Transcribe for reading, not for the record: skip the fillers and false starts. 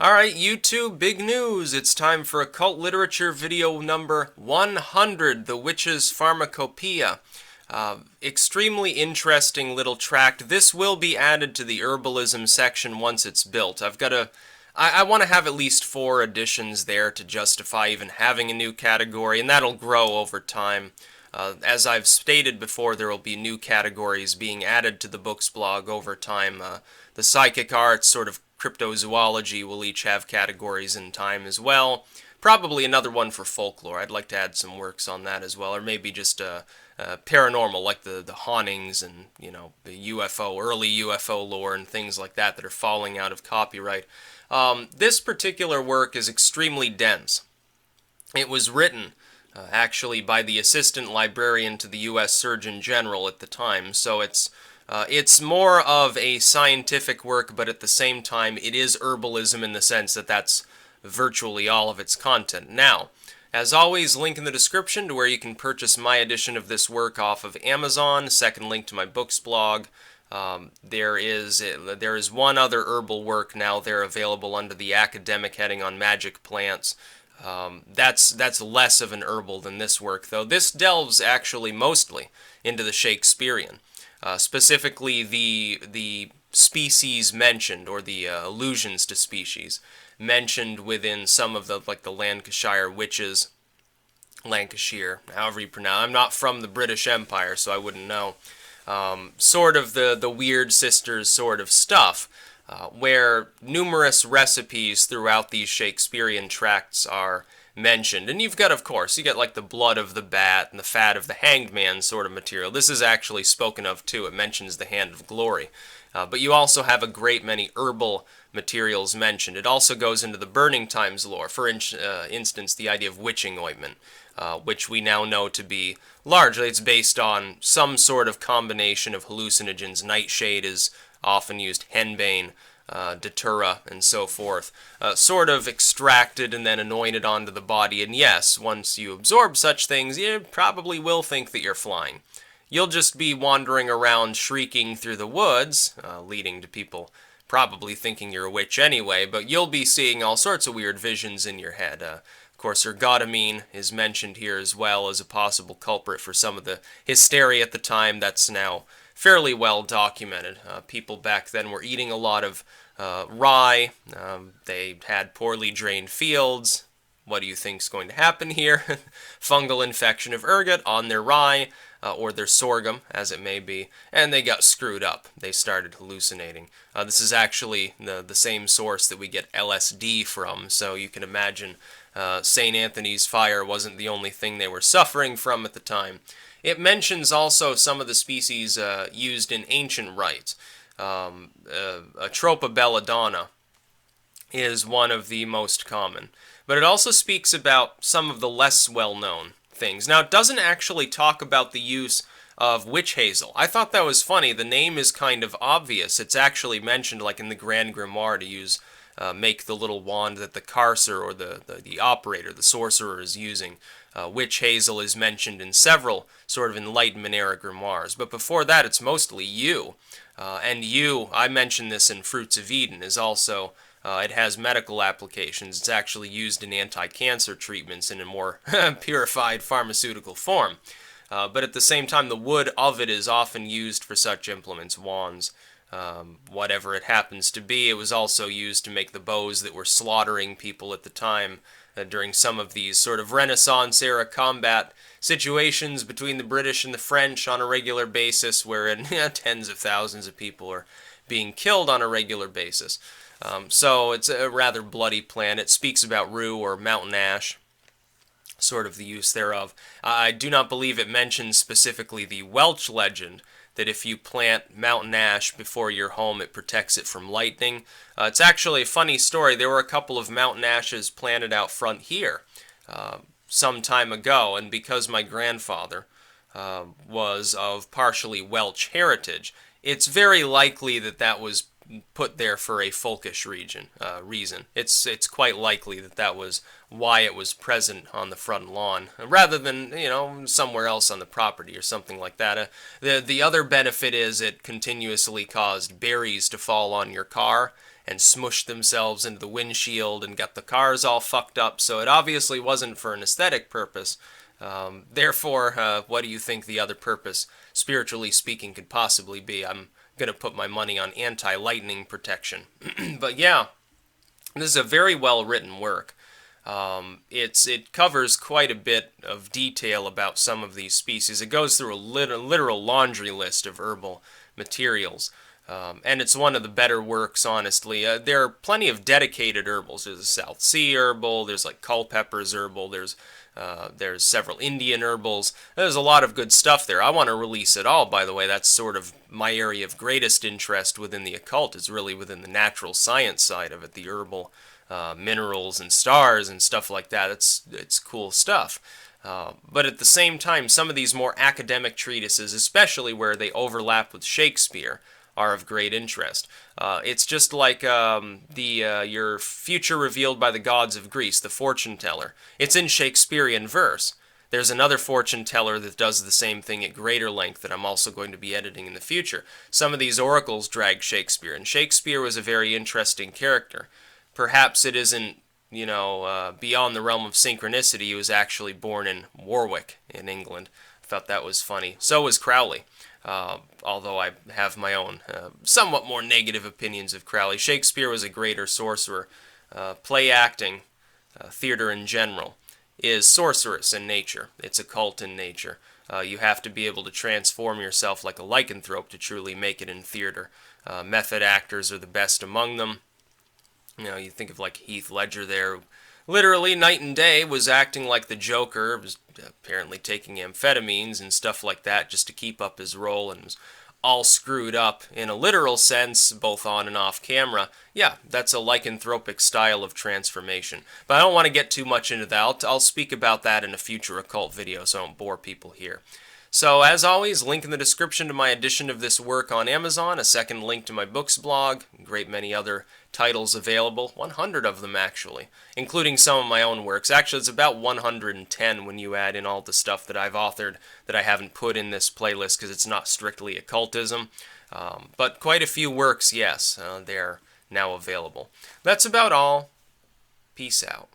Alright, YouTube, big news! It's time for occult literature video number 100, The Witch's Pharmacopoeia. Extremely interesting little tract. This will be added to the herbalism section once it's built. I want to have at least 4 additions there to justify even having a new category, and that'll grow over time. As I've stated before, there will be new categories being added to the books blog over time. The psychic arts, sort of cryptozoology, will each have categories in time as well. Probably another one for folklore. I'd like to add some works on that as well, or maybe just paranormal, like the hauntings and the UFO, early UFO lore and things like that that are falling out of copyright. This particular work is extremely dense. It was written actually by the assistant librarian to the U.S. Surgeon General at the time, so it's more of a scientific work, but at the same time it is herbalism in the sense that that's virtually all of its content. Now, as always, link in the description to where you can purchase my edition of this work off of Amazon. Second link to my books blog. There is one other herbal work now there available under the academic heading on magic plants. That's less of an herbal than this work, though. This delves actually mostly into the Shakespearean. Specifically the species mentioned, or the allusions to species mentioned within some of the Lancashire witches, Lancashire, however you pronounce it. I'm not from the British Empire, so I wouldn't know. Sort of the weird sisters sort of stuff, where numerous recipes throughout these Shakespearean tracts are mentioned. And you've got, of course, you get like the blood of the bat and the fat of the hanged man sort of material. This is actually spoken of too. It mentions the hand of glory. But you also have a great many herbal materials mentioned. It also goes into the Burning Times lore. For instance, the idea of witching ointment, which we now know to be largely, it's based on some sort of combination of hallucinogens. Nightshade is often used, henbane, datura, and so forth, sort of extracted and then anointed onto the body. And yes, once you absorb such things, you probably will think that you're flying. You'll just be wandering around shrieking through the woods, leading to people probably thinking you're a witch anyway, but you'll be seeing all sorts of weird visions in your head. Of course, ergotamine is mentioned here as well as a possible culprit for some of the hysteria at the time. That's now fairly well documented. People back then were eating a lot of rye. They had poorly drained fields. What do you think's going to happen here? Fungal infection of ergot on their rye, or their sorghum, as it may be, and they got screwed up. They started hallucinating. This is actually the same source that we get LSD from, so you can imagine St. Anthony's fire wasn't the only thing they were suffering from at the time. It mentions also some of the species used in ancient rites. Atropa belladonna is one of the most common. But it also speaks about some of the less well-known things. Now, it doesn't actually talk about the use of witch hazel. I thought that was funny. The name is kind of obvious. It's actually mentioned, like in the Grand Grimoire, to use, make the little wand that the Carcer, or the operator, the sorcerer, is using. Witch hazel is mentioned in several sort of Enlightenment era grimoires, but before that it's mostly yew. And yew, I mentioned this in Fruits of Eden, is also, it has medical applications. It's actually used in anti-cancer treatments in a more purified pharmaceutical form. But at the same time, the wood of it is often used for such implements, wands, whatever it happens to be. It was also used to make the bows that were slaughtering people at the time during some of these sort of Renaissance-era combat situations between the British and the French on a regular basis, wherein tens of thousands of people are being killed on a regular basis. So it's a rather bloody plant. It speaks about rue or mountain ash, sort of the use thereof. I do not believe it mentions specifically the Welsh legend that if you plant mountain ash before your home, it protects it from lightning. It's actually a funny story. There were a couple of mountain ashes planted out front here some time ago, and because my grandfather was of partially Welsh heritage, it's very likely that that was put there for a folkish reason. It's quite likely that that was why it was present on the front lawn, rather than, somewhere else on the property or something like that. The other benefit is it continuously caused berries to fall on your car, and smushed themselves into the windshield and got the cars all fucked up. So it obviously wasn't for an aesthetic purpose. Therefore, what do you think the other purpose, spiritually speaking, could possibly be? I'm going to put my money on anti-lightning protection. But yeah, this is a very well-written work. It covers quite a bit of detail about some of these species. It goes through a literal laundry list of herbal materials. And it's one of the better works, honestly. There are plenty of dedicated herbals. There's a South Sea herbal, there's like Culpeper's herbal, there's several Indian herbals. There's a lot of good stuff there. I want to release it all, by the way. That's sort of my area of greatest interest within the occult, is really within the natural science side of it, the herbal minerals and stars and stuff like that. It's cool stuff. But at the same time, some of these more academic treatises, especially where they overlap with Shakespeare, are of great interest. It's just like your future revealed by the gods of Greece, the fortune teller. It's in Shakespearean verse. There's another fortune teller that does the same thing at greater length that I'm also going to be editing in the future. Some of these oracles drag Shakespeare, and Shakespeare was a very interesting character. Perhaps it isn't, beyond the realm of synchronicity. He was actually born in Warwick in England. I thought that was funny. So was Crowley. Although I have my own, somewhat more negative opinions of Crowley. Shakespeare was a greater sorcerer. Play acting, theater in general, is sorcerous in nature. It's occult in nature. You have to be able to transform yourself like a lycanthrope to truly make it in theater. Method actors are the best among them. You think of like Heath Ledger there. Literally, night and day, was acting like the Joker, was apparently taking amphetamines and stuff like that just to keep up his role, and was all screwed up in a literal sense, both on and off camera. Yeah, that's a lycanthropic style of transformation. But I don't want to get too much into that. I'll speak about that in a future occult video, so I don't bore people here. So, as always, link in the description to my edition of this work on Amazon, a second link to my books blog, a great many other titles available, 100 of them actually, including some of my own works. Actually, it's about 110 when you add in all the stuff that I've authored that I haven't put in this playlist because it's not strictly occultism. But quite a few works, yes, they're now available. That's about all. Peace out.